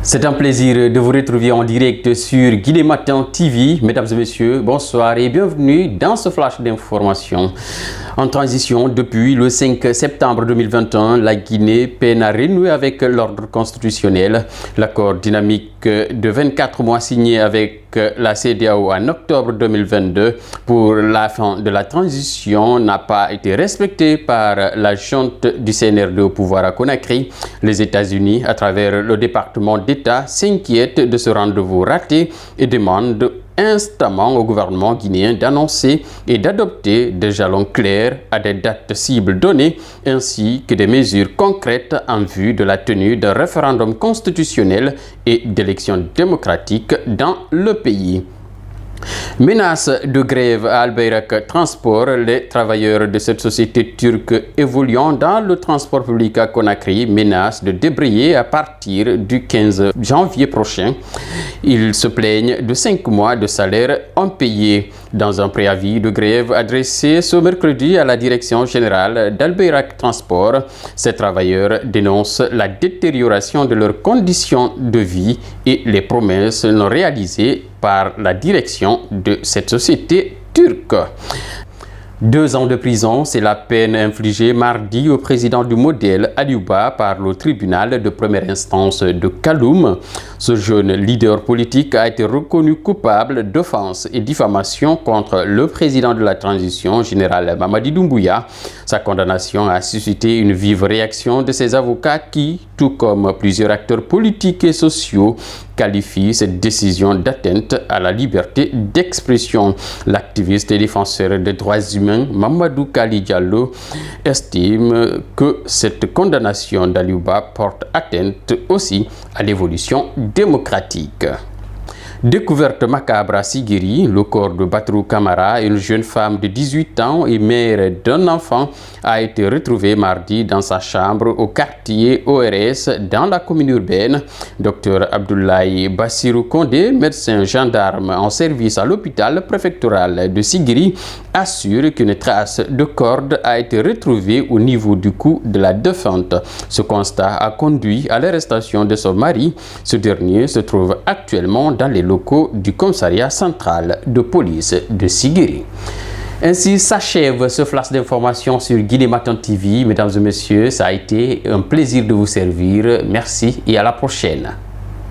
C'est un plaisir de vous retrouver en direct sur Guinée Matin TV. Mesdames et messieurs, bonsoir et bienvenue dans ce flash d'information. En transition, depuis le 5 septembre 2021, la Guinée peine à renouer avec l'ordre constitutionnel. L'accord dynamique de 24 mois signé avec la CEDEAO en octobre 2022 pour la fin de la transition n'a pas été respecté par la junte du CNRD au pouvoir à Conakry. Les États-Unis, à travers le département d'État, s'inquiètent de ce rendez-vous raté et demandent instamment au gouvernement guinéen d'annoncer et d'adopter des jalons clairs à des dates cibles données ainsi que des mesures concrètes en vue de la tenue d'un référendum constitutionnel et d'élections démocratiques dans le pays. Menace de grève à Al Bayrak Transport. Les travailleurs de cette société turque évoluant dans le transport public à Conakry menacent de débrayer à partir du 15 janvier prochain. Ils se plaignent de 5 mois de salaire impayé. Dans un préavis de grève adressé ce mercredi à la direction générale d'Al Bayrak Transport, ces travailleurs dénoncent la détérioration de leurs conditions de vie et les promesses non réalisées par la direction de cette société turque. 2 ans de prison, c'est la peine infligée mardi au président du modèle Aliouba par le tribunal de première instance de Kaloum. Ce jeune leader politique a été reconnu coupable d'offense et diffamation contre le président de la transition, général Mamadi Doumbouya. Sa condamnation a suscité une vive réaction de ses avocats qui, tout comme plusieurs acteurs politiques et sociaux, qualifie cette décision d'atteinte à la liberté d'expression. L'activiste et défenseur des droits humains Mamadou Kali Diallo estime que cette condamnation d'Aliouba porte atteinte aussi à l'évolution démocratique. Découverte macabre à Sigiri, le corps de Batrou Camara, une jeune femme de 18 ans et mère d'un enfant, a été retrouvé mardi dans sa chambre au quartier ORS dans la commune urbaine. Dr Abdoulaye Bassirou Kondé, médecin gendarme en service à l'hôpital préfectoral de Sigiri, assure qu'une trace de corde a été retrouvée au niveau du cou de la défunte. Ce constat a conduit à l'arrestation de son mari. Ce dernier se trouve actuellement dans les locaux du commissariat central de police de Sigiri. Ainsi s'achève ce flash d'information sur Guinée Matin TV. Mesdames et messieurs, ça a été un plaisir de vous servir. Merci et à la prochaine.